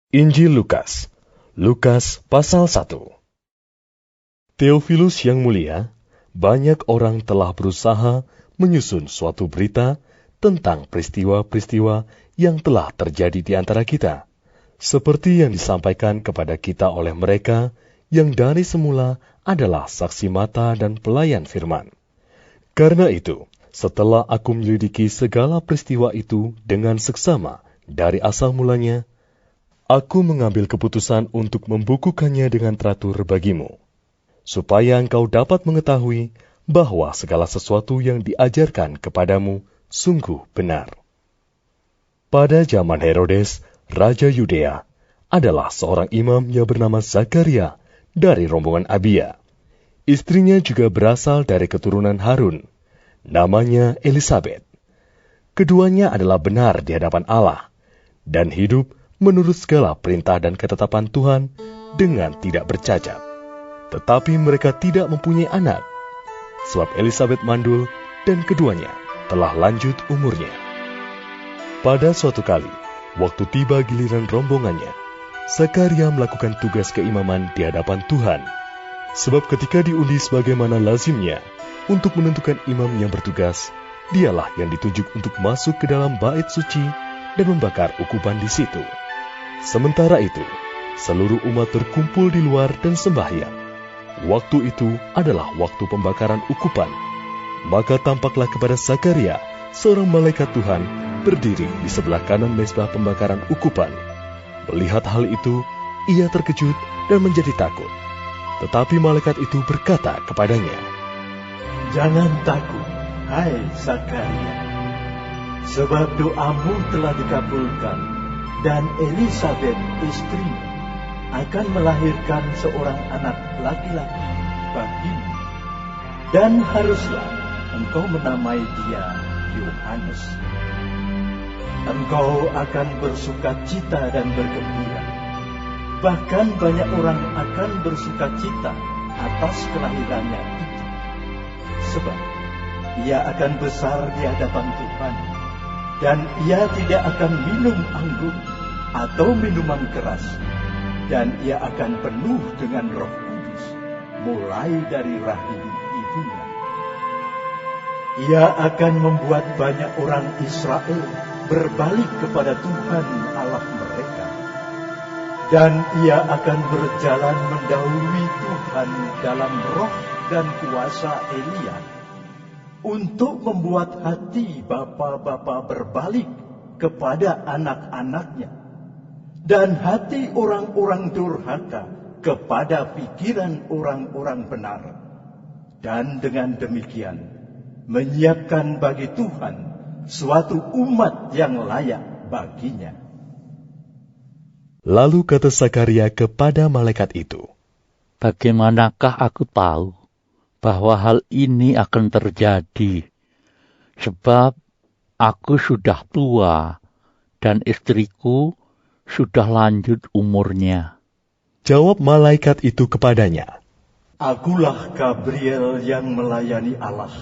Injil Lukas, Lukas pasal 1. Theophilus yang mulia, banyak orang telah berusaha menyusun suatu berita tentang peristiwa-peristiwa yang telah terjadi di antara kita, seperti yang disampaikan kepada kita oleh mereka yang dari semula adalah saksi mata dan pelayan firman. Karena itu, setelah aku menyelidiki segala peristiwa itu dengan seksama dari asal mulanya, aku mengambil keputusan untuk membukukannya dengan teratur bagimu, supaya engkau dapat mengetahui bahwa segala sesuatu yang diajarkan kepadamu sungguh benar. Pada zaman Herodes, Raja Yudea, adalah seorang imam yang bernama Zakaria dari rombongan Abia. Istrinya juga berasal dari keturunan Harun, namanya Elisabet. Keduanya adalah benar di hadapan Allah, dan hidup menurut segala perintah dan ketetapan Tuhan dengan tidak bercacat. Tetapi mereka tidak mempunyai anak, sebab Elisabet mandul dan keduanya telah lanjut umurnya. Pada suatu kali, waktu tiba giliran rombongannya, Zakaria melakukan tugas keimaman di hadapan Tuhan. Sebab ketika diundi sebagaimana lazimnya untuk menentukan imam yang bertugas, dialah yang ditunjuk untuk masuk ke dalam bait suci dan membakar ukupan di situ. Sementara itu, seluruh umat berkumpul di luar dan sembahyang. Waktu itu adalah waktu pembakaran ukupan. Maka tampaklah kepada Zakaria seorang malaikat Tuhan berdiri di sebelah kanan mezbah pembakaran ukupan. Melihat hal itu, ia terkejut dan menjadi takut. Tetapi malaikat itu berkata kepadanya, "Jangan takut, hai Zakaria, sebab doamu telah dikabulkan, dan Elisabet istrimu akan melahirkan seorang anak laki-laki bagimu, dan haruslah engkau menamai dia Yohanes. Engkau akan bersukacita dan bergembira, bahkan banyak orang akan bersukacita atas kelahirannya itu, sebab ia akan besar di hadapan Tuhan, dan ia tidak akan minum anggur atau minuman keras, dan ia akan penuh dengan Roh Kudus mulai dari rahim ibunya. Ia akan membuat banyak orang Israel berbalik kepada Tuhan Allah mereka, dan ia akan berjalan mendahului Tuhan dalam roh dan kuasa Elia, untuk membuat hati bapa-bapa berbalik kepada anak-anaknya, dan hati orang-orang durhaka kepada pikiran orang-orang benar, dan dengan demikian menyiapkan bagi Tuhan suatu umat yang layak baginya." Lalu kata Zakaria kepada malaikat itu, "Bagaimanakah aku tahu bahwa hal ini akan terjadi? Sebab aku sudah tua dan istriku sudah lanjut umurnya." Jawab malaikat itu kepadanya, "Akulah Gabriel yang melayani Allah,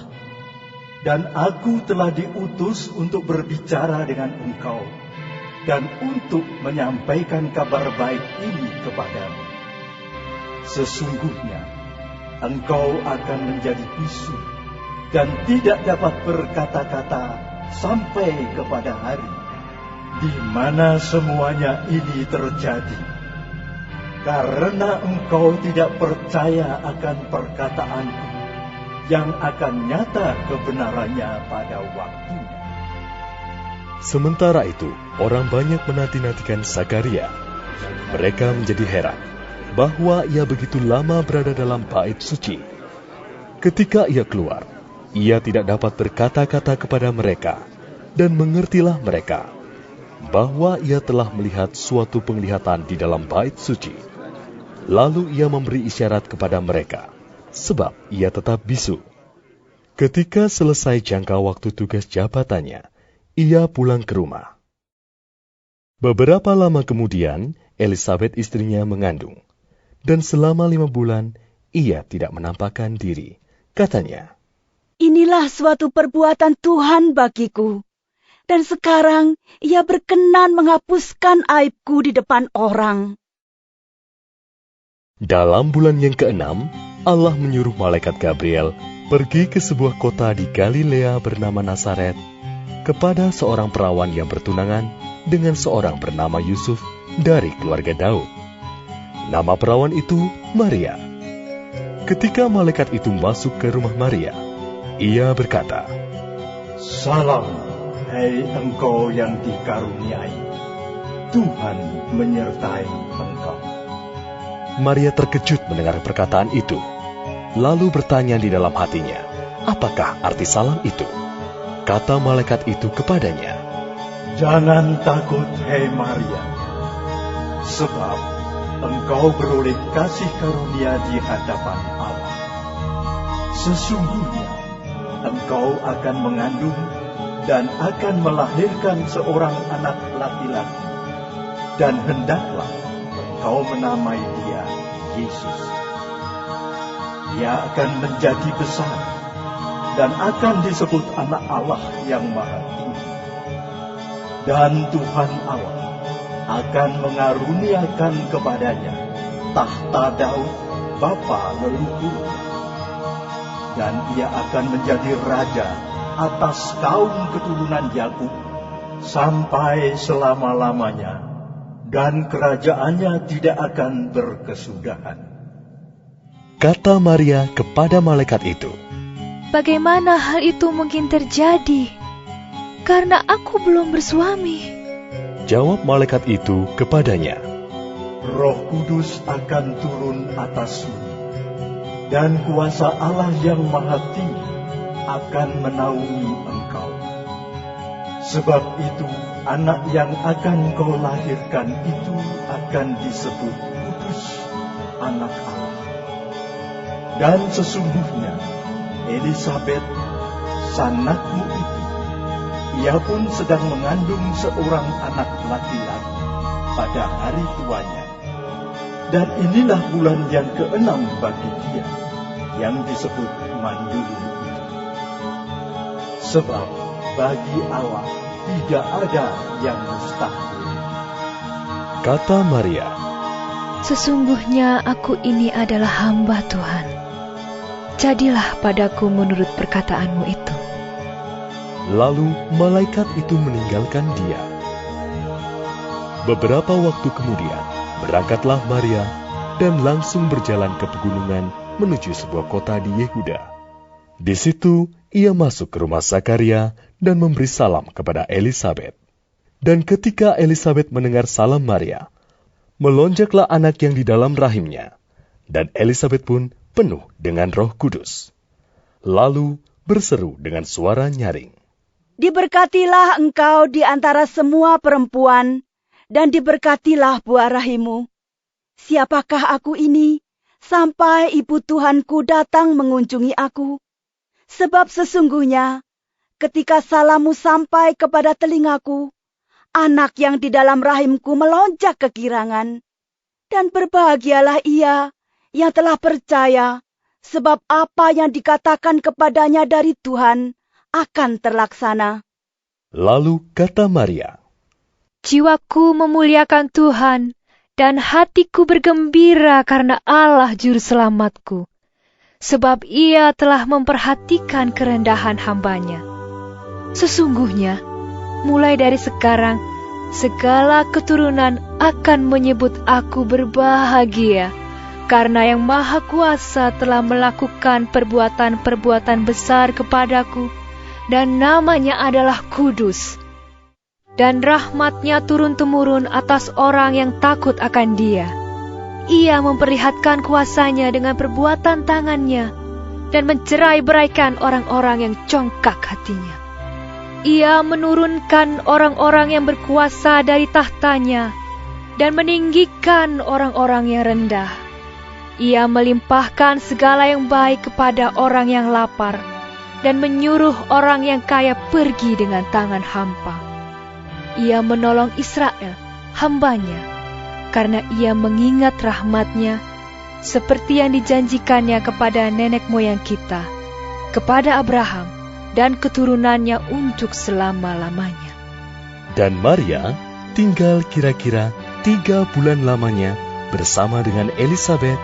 dan aku telah diutus untuk berbicara dengan engkau dan untuk menyampaikan kabar baik ini kepadamu. Sesungguhnya engkau akan menjadi bisu dan tidak dapat berkata-kata sampai kepada hari di mana semuanya ini terjadi, karena engkau tidak percaya akan perkataanku yang akan nyata kebenarannya pada waktunya." Sementara itu, orang banyak menanti-nantikan Zakaria. Mereka menjadi heran bahwa ia begitu lama berada dalam bait suci. Ketika ia keluar, ia tidak dapat berkata-kata kepada mereka, dan mengertilah mereka bahwa ia telah melihat suatu penglihatan di dalam bait suci. Lalu ia memberi isyarat kepada mereka, sebab ia tetap bisu. Ketika selesai jangka waktu tugas jabatannya, ia pulang ke rumah. Beberapa lama kemudian, Elisabet istrinya mengandung, dan selama 5 bulan ia tidak menampakkan diri. Katanya, "Inilah suatu perbuatan Tuhan bagiku. dan sekarang Ia berkenan menghapuskan aibku di depan orang. Dalam bulan yang ke-6, Allah menyuruh malaikat Gabriel pergi ke sebuah kota di Galilea bernama Nazaret kepada seorang perawan yang bertunangan dengan seorang bernama Yusuf dari keluarga Daud. Nama perawan itu Maria. Ketika malaikat itu masuk ke rumah Maria, ia berkata, Salam, hai engkau yang dikaruniai. Tuhan menyertai engkau. Maria terkejut mendengar perkataan itu, lalu bertanya di dalam hatinya, apakah arti salam itu? Kata malaikat itu kepadanya, Jangan takut, hai Maria, sebab engkau beroleh kasih karunia di hadapan Allah. Sesungguhnya, engkau akan mengandung dan akan melahirkan seorang anak laki-laki, dan hendaklah engkau menamai dia Yesus. Ia akan menjadi besar dan akan disebut anak Allah yang Maha Tinggi. Dan Tuhan Allah akan mengaruniakan kepadanya tahta Daud bapa leluhurnya. Dan ia akan menjadi raja atas kaum keturunan Yakub sampai selama-lamanya, dan kerajaannya tidak akan berkesudahan. Kata Maria kepada malaikat itu, Bagaimana hal itu mungkin terjadi? Karena aku belum bersuami. Jawab malaikat itu kepadanya, Roh Kudus akan turun atasmu, dan kuasa Allah yang Maha Tinggi akan menaungi engkau. Sebab itu, anak yang akan kau lahirkan itu akan disebut Kudus, anak Allah. Dan sesungguhnya, Elisabet, sanakmu itu, ia pun sedang mengandung seorang anak laki-laki pada hari tuanya. Dan inilah bulan yang ke-6 bagi dia, yang disebut mandul itu. Sebab bagi Allah tidak ada yang mustahil. kata Maria, Sesungguhnya aku ini adalah hamba Tuhan. Jadilah padaku menurut perkataanmu itu. lalu malaikat itu meninggalkan dia. Beberapa waktu kemudian, berangkatlah Maria dan langsung berjalan ke pegunungan menuju sebuah kota di Yehuda. Di situ, ia masuk ke rumah Zakaria dan memberi salam kepada Elisabet. Dan ketika Elisabet mendengar salam Maria, melonjaklah anak yang di dalam rahimnya, dan Elisabet pun penuh dengan Roh Kudus. Lalu berseru dengan suara nyaring, Diberkatilah engkau di antara semua perempuan, dan diberkatilah buah rahimmu. Siapakah aku ini, sampai ibu Tuhanku datang mengunjungi aku? Sebab sesungguhnya, ketika salammu sampai kepada telingaku, anak yang di dalam rahimku melonjak kegirangan. Dan berbahagialah ia yang telah percaya, sebab apa yang dikatakan kepadanya dari Tuhan akan terlaksana. Lalu kata Maria, Jiwaku memuliakan Tuhan, dan hatiku bergembira karena Allah Juru Selamatku. Sebab ia telah memperhatikan kerendahan hambanya. Sesungguhnya, mulai dari sekarang, segala keturunan akan menyebut aku berbahagia, karena Yang Maha Kuasa telah melakukan perbuatan-perbuatan besar kepadaku, dan namanya adalah Kudus. Dan rahmat-Nya turun-temurun atas orang yang takut akan Dia. Ia memperlihatkan kuasa-Nya dengan perbuatan tangan-Nya, dan mencerai-beraikan orang-orang yang congkak hatinya. Ia menurunkan orang-orang yang berkuasa dari tahtanya, dan meninggikan orang-orang yang rendah. Ia melimpahkan segala yang baik kepada orang yang lapar, dan menyuruh orang yang kaya pergi dengan tangan hampa. Ia menolong Israel, hamba-Nya, karena ia mengingat rahmat-Nya, seperti yang dijanjikannya kepada nenek moyang kita, kepada Abraham dan keturunannya untuk selama-lamanya. Dan Maria tinggal kira-kira 3 bulan lamanya bersama dengan Elisabet,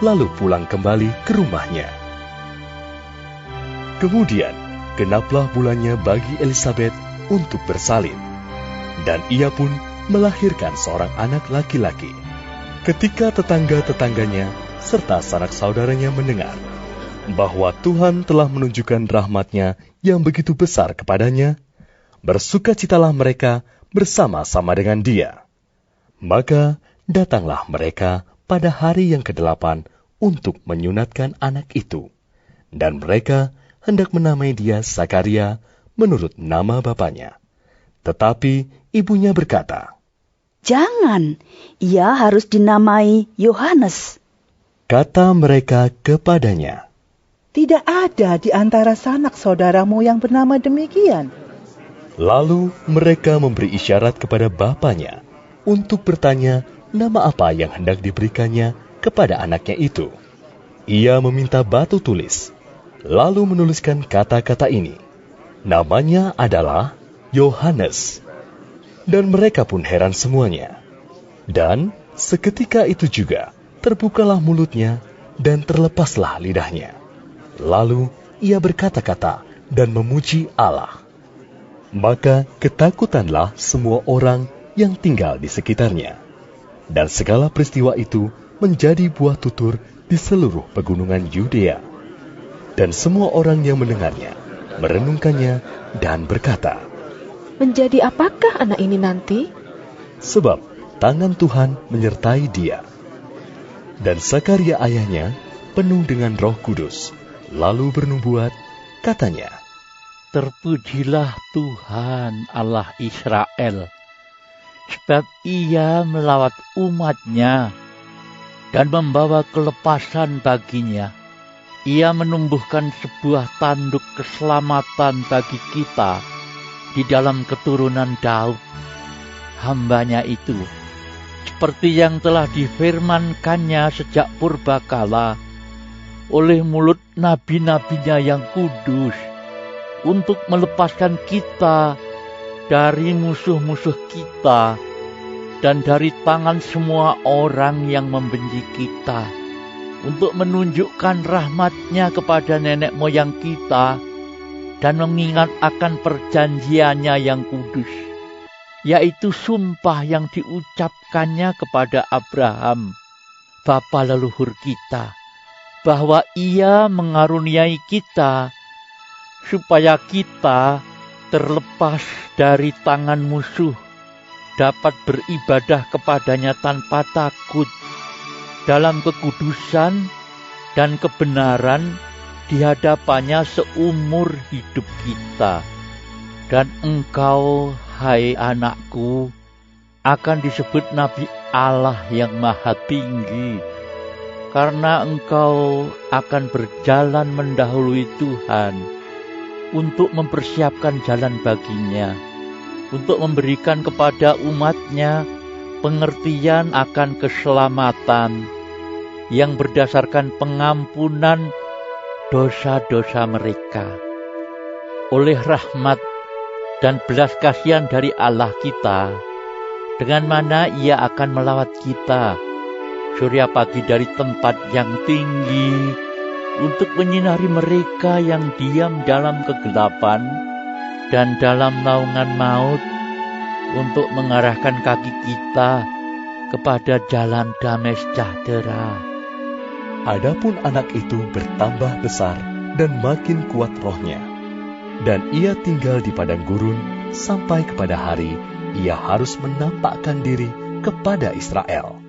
lalu pulang kembali ke rumahnya. Kemudian, genaplah bulannya bagi Elisabet untuk bersalin, dan ia pun melahirkan seorang anak laki-laki. Ketika tetangga-tetangganya serta sanak saudaranya mendengar bahwa Tuhan telah menunjukkan rahmat-Nya yang begitu besar kepadanya, bersukacitalah mereka bersama-sama dengan dia. Maka datanglah mereka pada hari yang ke-8 untuk menyunatkan anak itu, dan mereka hendak menamai dia Zakaria menurut nama bapaknya. Tetapi ibunya berkata, "Jangan, ia harus dinamai Yohanes." Kata mereka kepadanya, "Tidak ada di antara sanak saudaramu yang bernama demikian." Lalu mereka memberi isyarat kepada bapaknya untuk bertanya nama apa yang hendak diberikannya kepada anaknya itu. Ia meminta batu tulis, lalu menuliskan kata-kata ini, "Namanya adalah Yohanes." Dan mereka pun heran semuanya. Dan seketika itu juga terbukalah mulutnya dan terlepaslah lidahnya. Lalu ia berkata-kata dan memuji Allah. Maka ketakutanlah semua orang yang tinggal di sekitarnya. Dan segala peristiwa itu menjadi buah tutur di seluruh pegunungan Yudea. Dan semua orang yang mendengarnya merenungkannya dan berkata, "Menjadi apakah anak ini nanti?" Sebab tangan Tuhan menyertai dia. Dan Zakaria ayahnya penuh dengan Roh Kudus, lalu bernubuat, katanya, Terpujilah Tuhan Allah Israel, sebab Ia melawat umat-Nya dan membawa kelepasan baginya. Ia menumbuhkan sebuah tanduk keselamatan bagi kita di dalam keturunan Daud, hamba-Nya itu, seperti yang telah difirmankannya sejak purbakala oleh mulut nabi-nabinya yang kudus, untuk melepaskan kita dari musuh-musuh kita dan dari tangan semua orang yang membenci kita, untuk menunjukkan rahmat-Nya kepada nenek moyang kita dan mengingat akan perjanjiannya yang kudus, yaitu sumpah yang diucapkannya kepada Abraham, bapa leluhur kita, bahwa Ia mengaruniai kita supaya kita terlepas dari tangan musuh, dapat beribadah kepadanya tanpa takut, dalam kekudusan dan kebenaran di hadapannya seumur hidup kita. Dan engkau, hai anakku, akan disebut Nabi Allah yang Maha Tinggi, karena engkau akan berjalan mendahului Tuhan untuk mempersiapkan jalan baginya, untuk memberikan kepada umat-Nya pengertian akan keselamatan yang berdasarkan pengampunan dosa-dosa mereka. Oleh rahmat dan belas kasihan dari Allah kita, dengan mana Ia akan melawat kita, surya pagi dari tempat yang tinggi, untuk menyinari mereka yang diam dalam kegelapan dan dalam naungan maut, untuk mengarahkan kaki kita kepada jalan damai sejahtera. Adapun anak itu bertambah besar dan makin kuat rohnya, dan ia tinggal di padang gurun sampai kepada hari ia harus menampakkan diri kepada Israel.